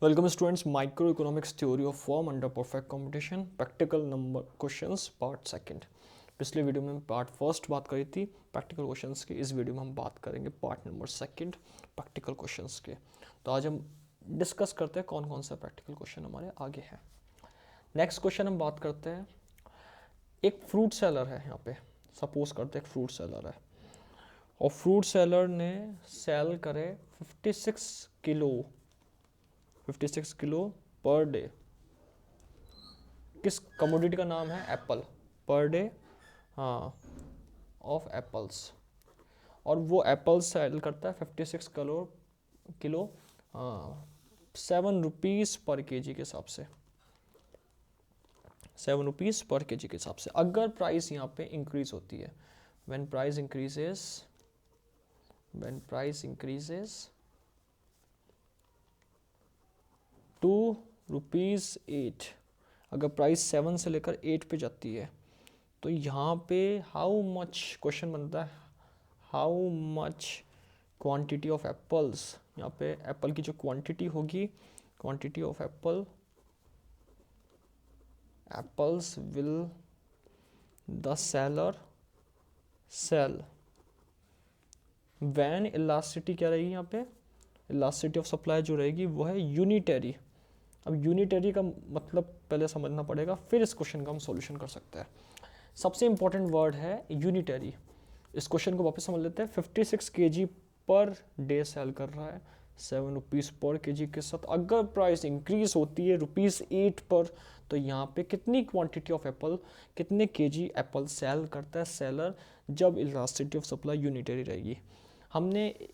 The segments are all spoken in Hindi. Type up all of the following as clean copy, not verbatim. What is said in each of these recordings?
Welcome students, micro economics theory of form under perfect competition, practical number questions part second. पिछले वीडियो में पार्ट फर्स्ट बात करी थी प्रैक्टिकल क्वेश्चंस की। इस वीडियो में हम बात करेंगे part number second practical questions के। तो आज हम डिस्कस करते हैं कौन कौन सा प्रैक्टिकल क्वेश्चन हमारे आगे है। नेक्स्ट क्वेश्चन हम बात करते हैं, एक फ्रूट सेलर है यहाँ पे, सपोज करते हैं एक फ्रूट सेलर है और फ्रूट सेलर ने सेल करे 56 किलो पर डे। किस कमोडिटी का नाम है? एप्पल। पर डे, हाँ, ऑफ एप्पल्स। और वो एप्पल सेल करता है 56 किलो 7 रुपीज़ पर केजी के हिसाब से, 7 रुपीज़ पर केजी के हिसाब से। अगर प्राइस यहाँ पे इंक्रीज होती है, व्हेन प्राइस इंक्रीजेस टू ₹8, अगर प्राइस 7 से लेकर 8 पे जाती है तो यहाँ पे हाउ मच क्वेश्चन बनता है, how much quantity of apples. यहाँ पे एप्पल की जो क्वांटिटी होगी, quantity of apples will the seller sell when elasticity क्या रहेगी यहाँ पे, इलास्टिसिटी ऑफ सप्लाई जो रहेगी वो है यूनिटरी। अब यूनिटरी का मतलब पहले समझना पड़ेगा, फिर इस क्वेश्चन का हम सॉल्यूशन कर सकते हैं। सबसे इंपॉर्टेंट वर्ड है यूनिटरी। इस क्वेश्चन को वापस समझ लेते हैं। 56 केजी पर डे सेल कर रहा है 7 रुपीज़ पर केजी के साथ। अगर प्राइस इंक्रीज होती है ₹8 पर, तो यहाँ पे कितनी क्वांटिटी ऑफ एप्पल, कितने केजी एप्पल सेल करता है सेलर, जब इलास्टिसिटी ऑफ सप्लाई यूनिटरी रहेगी। हमने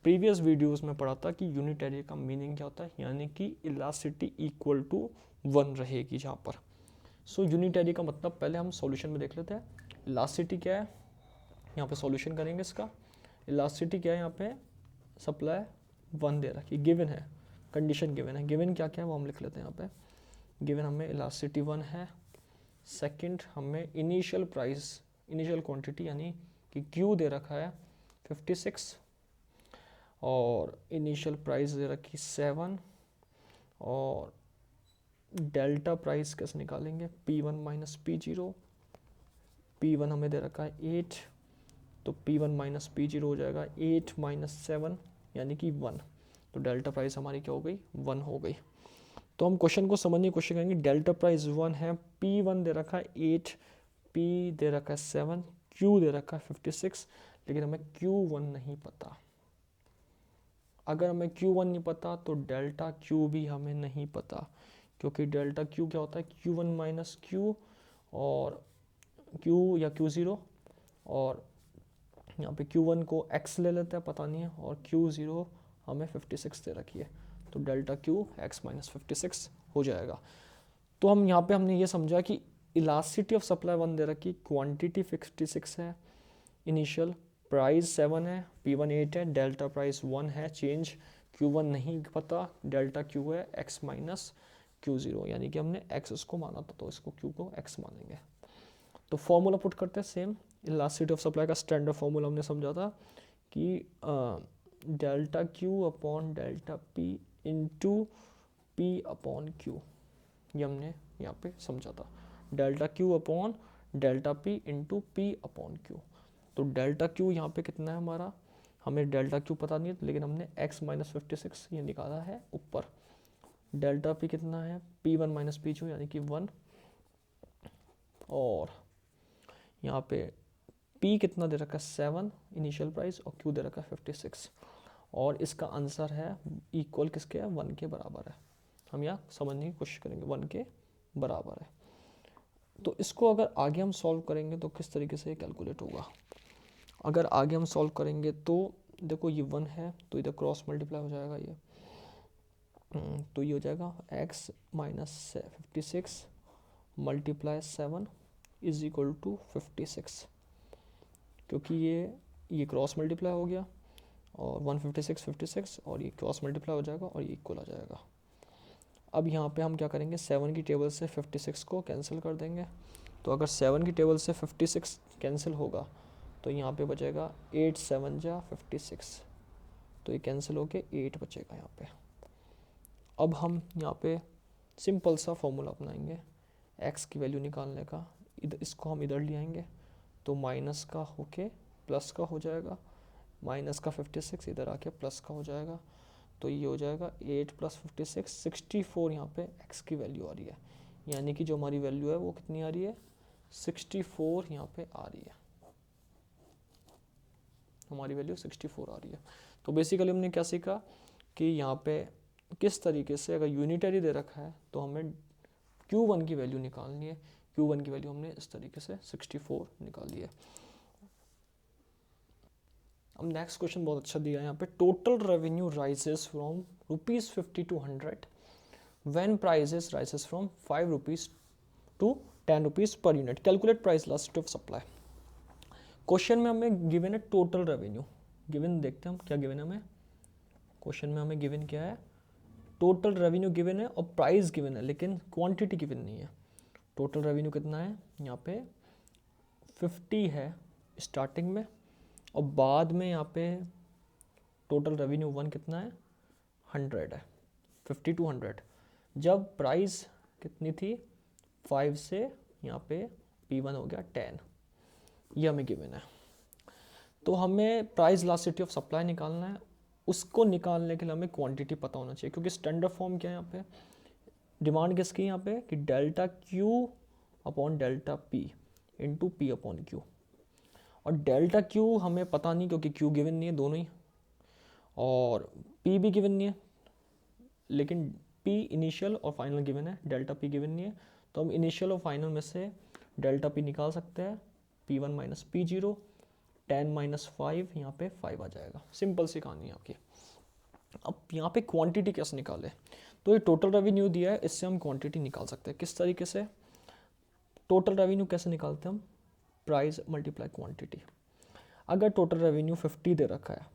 प्रीवियस वीडियोस में पढ़ा था कि यूनिटरी का मीनिंग क्या होता है, यानी कि इलास्टिसिटी इक्वल टू 1 रहेगी जहाँ पर। सो यूनिटरी का मतलब पहले हम सॉल्यूशन में देख लेते हैं। इलास्टिसिटी क्या है, यहाँ पे सॉल्यूशन करेंगे इसका। इलास्टिसिटी क्या है, यहाँ पे सप्लाई 1 दे रखी, गिवन है, कंडीशन गिवन है। गिवन क्या क्या है वो हम लिख लेते हैं यहाँ पे। गिवन हमें इलास्टिसिटी 1 है। सेकंड हमें इनिशियल प्राइस, इनिशियल क्वांटिटी यानी कि क्यू दे रखा है 56 और इनिशियल प्राइस दे रखी 7 और डेल्टा प्राइस कैसे निकालेंगे, P1 माइनस P0। P1 हमें दे रखा है 8, तो P1 माइनस P0 हो जाएगा 8 माइनस 7 यानी कि 1। तो डेल्टा प्राइस हमारी क्या हो गई, 1 हो गई। तो हम क्वेश्चन को समझने की कोशिश करेंगे। डेल्टा प्राइस 1 है, P1 दे रखा है 8, P दे रखा है 7, Q दे रखा है 56, लेकिन हमें Q1 नहीं पता। अगर हमें Q1 नहीं पता तो डेल्टा Q भी हमें नहीं पता, क्योंकि डेल्टा Q क्या होता है, Q1 माइनस Q और Q या Q0, और यहाँ पे Q1 को X ले लेते हैं, पता नहीं है, और Q0 हमें 56 दे रखी है, तो डेल्टा Q X माइनस 56 हो जाएगा। तो हम यहाँ पे हमने ये समझा कि इलास्टिसिटी ऑफ सप्लाई 1 दे रखी, क्वांटिटी 56 है, इनिशियल प्राइस 7 है, P1 8 है, डेल्टा प्राइस 1 है, चेंज Q1 नहीं पता, डेल्टा Q है X माइनस Q0, यानी कि हमने X इसको माना था तो इसको Q को X मानेंगे। तो फॉर्मूला पुट करते हैं सेम। इलास्टिसिटी ऑफ सप्लाई का स्टैंडर्ड फॉर्मूला हमने समझा था कि delta Q upon delta P into P upon Q, ये हमने यहाँ पे समझा था। Delta Q upon delta P into P upon Q। तो डेल्टा Q यहाँ पे कितना है हमारा, हमें डेल्टा Q पता नहीं है, लेकिन हमने X माइनस 56 ये निकाला है ऊपर। डेल्टा P कितना है, P1 माइनस P2 यानी कि 1, और यहाँ पे P कितना दे रखा है 7 इनिशियल प्राइस, और Q दे रखा है 56, और इसका आंसर है इक्वल किसके है, 1 के बराबर है। हम यहाँ समझने की कोशिश करेंगे, 1 के बराबर है। तो इसको अगर आगे हम सॉल्व करेंगे तो किस तरीके से कैलकुलेट होगा। अगर आगे हम सॉल्व करेंगे तो देखो ये 1 है तो इधर क्रॉस मल्टीप्लाई हो जाएगा ये, तो ये हो जाएगा x minus 56 multiply 7 is equal to 56, क्योंकि ये क्रॉस मल्टीप्लाई हो गया और 156 और ये क्रॉस मल्टीप्लाई हो जाएगा और ये इक्वल आ जाएगा। अब यहाँ पे हम क्या करेंगे, 7 की टेबल से 56 को कैंसिल कर देंगे। तो अगर 7 की टेबल से 56 कैंसिल होगा तो यहाँ पे बचेगा 8 7 जा 56, तो ये कैंसिल होके 8 बचेगा यहाँ पे। अब हम यहाँ पे सिंपल सा फॉर्मूला अपनाएंगे x की वैल्यू निकालने का। इधर इसको हम इधर ले आएंगे तो माइनस का होके प्लस का हो जाएगा, माइनस का 56 इधर आके प्लस का हो जाएगा, तो ये हो जाएगा 8 + 56 64। यहाँ पे x की वैल्यू आ रही है, यानी कि जो हमारी वैल्यू है वो कितनी आ रही है 64 यहाँ पे आ रही है, हमारी वैल्यू 64 आ रही है। तो बेसिकली हमने क्या सीखा कि यहाँ पे किस तरीके से अगर यूनिटरी दे रखा है तो हमें Q1 की वैल्यू निकालनी है। Q1 की वैल्यू हमने इस तरीके से 64 निकाली है। अब नेक्स्ट क्वेश्चन बहुत अच्छा दिया है यहाँ पे, total revenue rises from ₹50 to 100 when prices rises from ₹5 to ₹10 per unit, calculate price elasticity of supply. Question में हमें गिवन है टोटल रेवेन्यू, गिवन देखते हैं हम क्या गिवन है हमें। क्वेश्चन में हमें गिवन क्या है, टोटल रेवेन्यू गिवन है और प्राइस गिवन है, लेकिन क्वांटिटी गिवन नहीं है। टोटल रेवेन्यू कितना है यहाँ पे 50 है स्टार्टिंग में, और बाद में यहाँ पे टोटल रेवेन्यू 1 कितना है 100 है, 50 to 100। जब प्राइस कितनी थी 5 से यहाँ पे P1 हो गया 10, ये हमें गिवन है। तो हमें प्राइस इलास्टिसिटी ऑफ सप्लाई निकालना है, उसको निकालने के लिए हमें क्वांटिटी पता होना चाहिए, क्योंकि स्टैंडर्ड फॉर्म क्या है यहाँ पे, डिमांड किसकी यहाँ पे कि delta Q upon delta P into P upon Q, और डेल्टा Q हमें पता नहीं क्योंकि Q गिवन नहीं है दोनों ही, और P भी गिवन नहीं है, लेकिन P इनिशियल और फाइनल गिवन है, डेल्टा P गिवन नहीं है। तो हम इनिशियल और फाइनल में से डेल्टा P निकाल सकते हैं, P1 - P0, 10 - 5, यहाँ पे 5 आ जाएगा। सिंपल सी कहानी है आपकी। अब यहाँ पे क्वांटिटी कैसे निकाले, तो ये टोटल रेवेन्यू दिया है, इससे हम क्वांटिटी निकाल सकते हैं। किस तरीके से टोटल रेवेन्यू कैसे निकालते हैं हम, प्राइस मल्टीप्लाई क्वांटिटी। अगर टोटल रेवेन्यू 50 दे रखा है,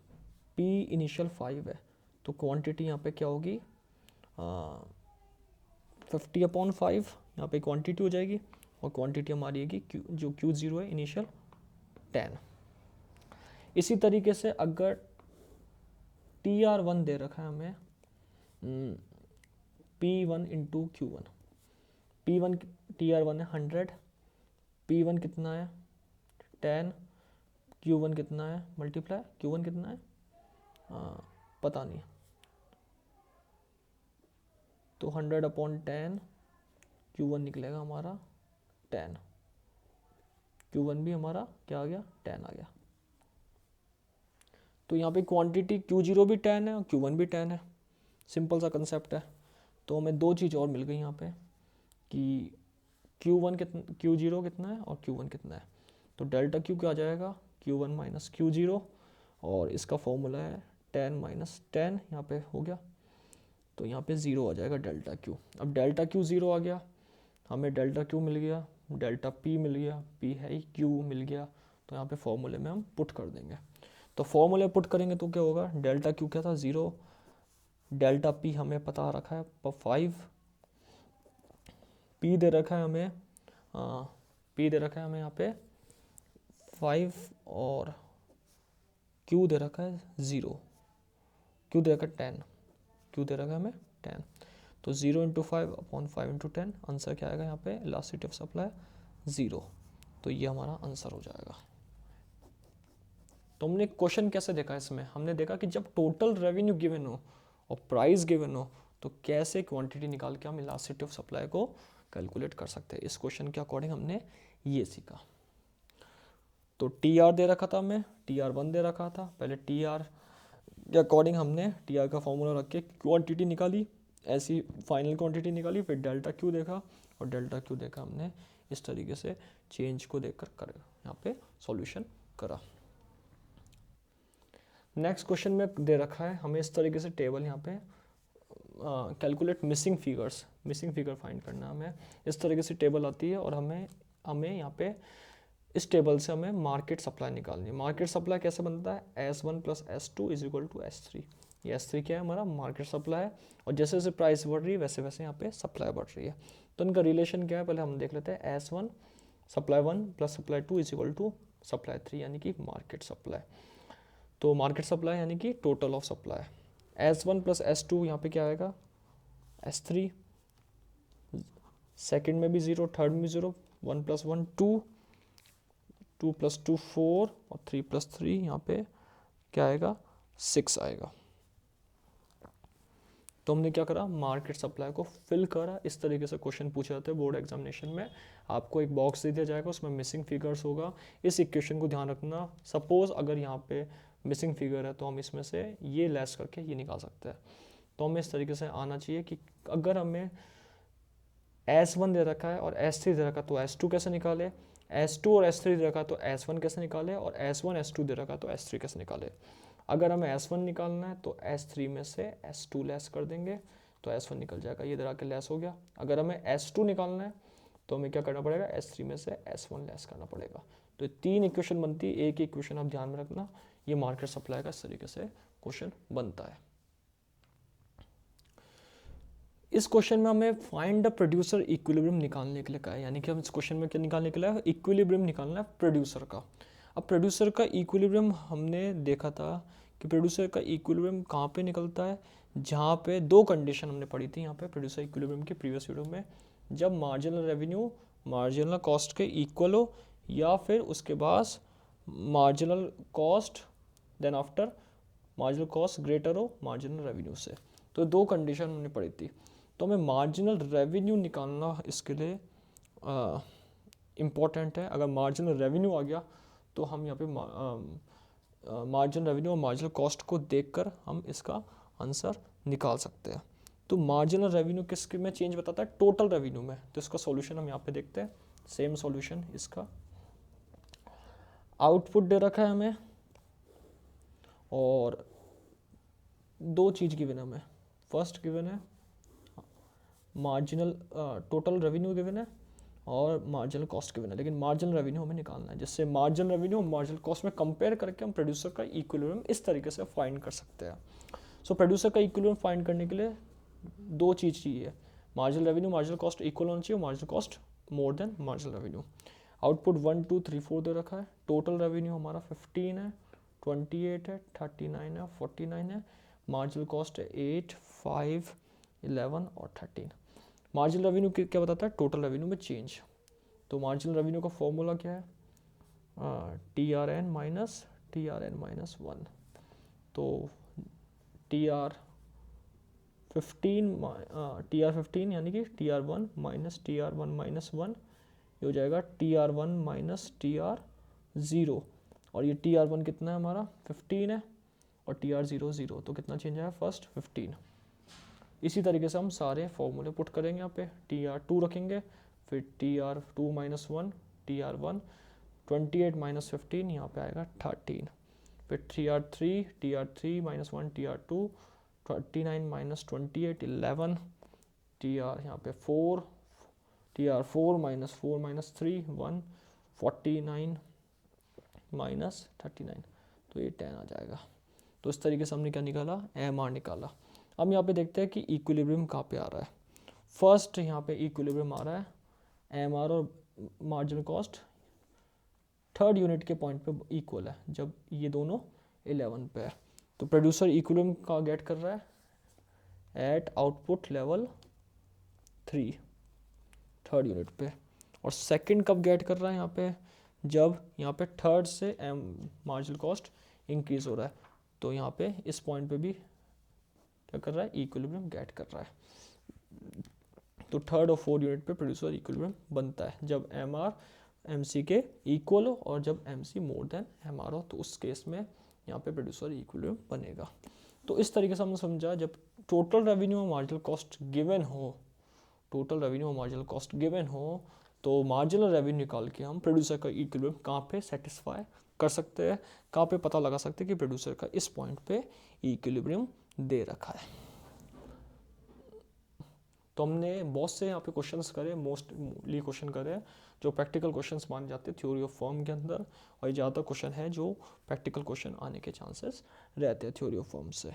P इनिशियल 5 है, तो क्वांटिटी यहाँ पे क्या होगी 50 अपॉन 5, यहाँ पे क्वांटिटी हो जाएगी, और क्वांटिटी हमारी है जो Q0 है इनिशियल 10। इसी तरीके से अगर TR1 दे रखा है हमें P1 into Q1, P1 TR1 है 100, P1 कितना है 10, Q1 कितना है मल्टीप्लाई Q1 कितना है पता नहीं, तो 100 अपॉन 10 Q1 निकलेगा हमारा 10, Q1 भी हमारा क्या आ गया 10 आ गया। तो यहाँ पे क्वांटिटी Q0 भी 10 है और Q1 भी 10 है, सिंपल सा कंसेप्ट है। तो हमें दो चीज़ और मिल गई यहाँ पे कि Q0 कितना है और Q1 कितना है। तो डेल्टा Q क्या आ जाएगा Q1 - Q0, और इसका फॉर्मूला है 10 - 10, यहाँ पे हो गया, तो यहाँ पे 0 आ जाएगा डेल्टा Q। अब डेल्टा Q 0 आ गया, हमें डेल्टा Q मिल गया, डेल्टा P मिल गया, P है ही, Q मिल गया, तो यहाँ पे फॉर्मूले में हम पुट कर देंगे। तो फॉर्मूले पुट करेंगे तो क्या होगा, डेल्टा Q क्या था 0, डेल्टा P हमें पता रखा है 5, P दे रखा है हमें P दे रखा है हमें यहाँ पे 5, और Q दे रखा है 0, Q दे रखा है 10, Q दे रखा है हमें 10। तो 0 × 5 अपॉन 5 × 10, आंसर क्या आएगा यहाँ पे इलास्टिसिटी ऑफ सप्लाई 0। तो ये हमारा आंसर हो जाएगा। तो हमने क्वेश्चन कैसे देखा, इसमें हमने देखा कि जब टोटल रेवेन्यू गिवन हो और प्राइस गिवन हो तो कैसे क्वांटिटी निकाल के हम इलास्टिसिटी ऑफ सप्लाई को कैलकुलेट कर सकते हैं। इस क्वेश्चन के अकॉर्डिंग हमने ये सीखा। तो TR दे रखा था हमें, TR1 दे रखा था, पहले TR के अकॉर्डिंग हमने TR का फॉर्मूला रख के क्वांटिटी निकाली, ऐसी फाइनल क्वांटिटी निकाली, फिर डेल्टा Q देखा, और डेल्टा Q देखा हमने इस तरीके से चेंज को देखकर यहाँ पे सॉल्यूशन करा। नेक्स्ट क्वेश्चन में दे रखा है हमें इस तरीके से टेबल यहाँ पे कैलकुलेट मिसिंग फिगर फाइंड करना है हमें। इस तरीके से टेबल आती है और हमें यहाँ पे इस टेबल से हमें मार्केट सप्लाई निकालनी है। मार्केट सप्लाई कैसे बनता है, S1 + S2 = S3। ये S3 क्या है हमारा मार्केट सप्लाई है, और जैसे जैसे प्राइस बढ़ रही है वैसे वैसे यहाँ पे सप्लाई बढ़ रही है। तो इनका रिलेशन क्या है पहले हम देख लेते हैं। S1 सप्लाई 1 + सप्लाई 2 = सप्लाई 3, यानी कि मार्केट सप्लाई। तो मार्केट सप्लाई यानी कि total of supply. S1 + S2 यहाँ पे क्या आएगा S3, सेकंड में भी 0, थर्ड में भी 0, 1 + 1 2, 2 + 2 4 और 3 + 3 यहाँ पे क्या आएगा 6 आएगा। तो हमने क्या करा, मार्केट सप्लाई को फिल करा। इस तरीके से क्वेश्चन पूछे जाते हैं बोर्ड एग्जामिनेशन में। आपको एक बॉक्स दे दिया जाएगा, उसमें मिसिंग फिगर्स होगा। इस इक्वेशन को ध्यान रखना, सपोज अगर यहाँ पे मिसिंग फिगर है तो हम इसमें से ये लेस करके ये निकाल सकते हैं। तो हमें इस तरीके से आना चाहिए कि अगर हमें S1 दे रखा है और S3 दे रखा है तो S2 कैसे निकाले, S2 और S3 दे रखा है तो S1 कैसे निकाले, और S1 S2 दे रखा है तो S3 कैसे निकाले। अगर हमें S1 निकालना है तो S3 में से S2 लेस कर देंगे तो S1 निकल जाएगा, ये इधर आके लेस हो गया। अगर हमें S2 निकालना है तो हमें क्या करना पड़ेगा, S3 में से S1 लेस करना पड़ेगा। तो 3 इक्वेशन बनती है, एक इक्वेशन आप ध्यान में रखना। ये मार्केट सप्लाई का इस तरीके से क्वेश्चन बनता है। इस क्वेश्चन में हमें फाइंड द प्रोड्यूसर इक्विलिब्रियम निकालने के लिए कहा है, यानी कि हम इस क्वेश्चन में क्या निकालने के लिए, इक्विलिब्रियम निकालना है प्रोड्यूसर का। अब प्रोड्यूसर का इक्विलिब्रियम हमने देखा था कि प्रोड्यूसर का इक्विलिब्रियम कहाँ पे निकलता है, जहाँ पे दो कंडीशन हमने पढ़ी थी यहाँ पे प्रोड्यूसर इक्विलिब्रियम के प्रीवियस वीडियो में, जब मार्जिनल रेवेन्यू मार्जिनल कॉस्ट के इक्वल हो, या फिर उसके बाद marginal cost then after marginal cost greater हो मार्जिनल रेवेन्यू से। तो दो कंडीशन हमने पढ़ी थी। तो हमें मार्जिनल रेवेन्यू निकालना इसके लिए इम्पॉर्टेंट है। अगर मार्जिनल रेवेन्यू आ गया तो हम यहाँ पे मार्जिनल रेवेन्यू और मार्जिनल कॉस्ट को देखकर हम इसका आंसर निकाल सकते हैं। तो मार्जिनल रेवेन्यू किसके में चेंज बताता है, टोटल रेवेन्यू में। तो इसका सॉल्यूशन हम यहाँ पे देखते हैं, सेम सॉल्यूशन इसका। आउटपुट दे रखा है हमें और दो चीज़ गिवन है हमें। फर्स्ट गिवन है मार्जिनल टोटल रेवेन्यू गिवन है और मार्जिनल कॉस्ट गिवन है, लेकिन मार्जिनल रेवेन्यू हमें निकालना है, जिससे मार्जिनल रेवेन्यू और मार्जिनल कॉस्ट में कंपेयर करके हम प्रोड्यूसर का इक्विलिब्रियम इस तरीके से फाइंड कर सकते हैं। सो प्रोड्यूसर का इक्विलिब्रियम फाइंड करने के लिए दो चीज़ चाहिए, marginal revenue marginal cost equal होना चाहिए, marginal cost more than marginal revenue. Output 1 2 3 4 दे रखा है। टोटल रेवेन्यू हमारा 15 है, 28 है, 39 है, 49 है। मार्जिनल कॉस्ट है 8 5 11 और 13। मार्जिनल रेवेन्यू क्या बताता है, टोटल रेवेन्यू में चेंज। तो मार्जिनल रेवेन्यू का फॉर्मूला क्या है, TRN माइनस TRN-1। तो TR15 यानी कि TR1 माइनस TR1-1, ये हो जाएगा TR1 माइनस TR0। और ये TR1 कितना है हमारा 15 है और TR0 0, तो कितना चेंज आया फर्स्ट 15। इसी तरीके से हम सारे फॉर्मूले पुट करेंगे यहाँ पे। TR2 रखेंगे, फिर TR2-1 TR1, 28 माइनस 15 यहाँ पे आएगा 13, फिर TR3-1 TR2, 39 माइनस 28 11, TR यहाँ पे 4, TR4-4 3 1, 49 माइनस 39, तो ये 10 आ जाएगा। तो इस तरीके से हमने क्या निकाला, MR निकाला। अब यहाँ पे देखते हैं कि इक्विलिब्रियम कहाँ पे आ रहा है। फर्स्ट यहाँ पे इक्विलिब्रियम आ रहा है, MR और मार्जिनल कॉस्ट थर्ड यूनिट के पॉइंट पे इक्वल है, जब ये दोनों 11 पे है। तो प्रोड्यूसर इक्विलिब्रियम का गेट कर रहा है at output level 3 third unit पे, और सेकंड कब गेट कर रहा है यहाँ पे, जब यहाँ पे थर्ड से मार्जिनल कॉस्ट इंक्रीज हो रहा है। तो यहाँ पे इस पॉइंट पे भी क्या कर रहा है, इक्विलिब्रियम गेट कर रहा है। तो थर्ड और फोर्थ यूनिट पे प्रोड्यूसर इक्विलिब्रियम बनता है जब MR MC के इक्वल हो और जब MC मोर देन MR हो, तो उस केस में यहाँ पे प्रोड्यूसर इक्विलिब्रियम बनेगा। तो इस तरीके से हमने समझा, जब टोटल रेवेन्यू और मार्जिनल कॉस्ट गिवन हो, टोटल रेवेन्यू और मार्जिनल कॉस्ट गिवन हो, तो मार्जिनल रेवेन्यू निकाल के हम प्रोड्यूसर का इक्विलिब्रियम कहाँ पे सेटिस्फाई कर सकते हैं, कहाँ पे पता लगा सकते हैं कि प्रोड्यूसर का इस पॉइंट पे इक्विलिब्रियम दे रखा है। तो हमने बहुत से यहाँ पे क्वेश्चंस करे, मोस्टली क्वेश्चन करे जो प्रैक्टिकल क्वेश्चंस माने जाते हैं थ्योरी ऑफ फॉर्म के अंदर, और ये ज़्यादा क्वेश्चन है जो प्रैक्टिकल क्वेश्चन आने के चांसेस रहते हैं थ्योरी ऑफ फॉर्म से।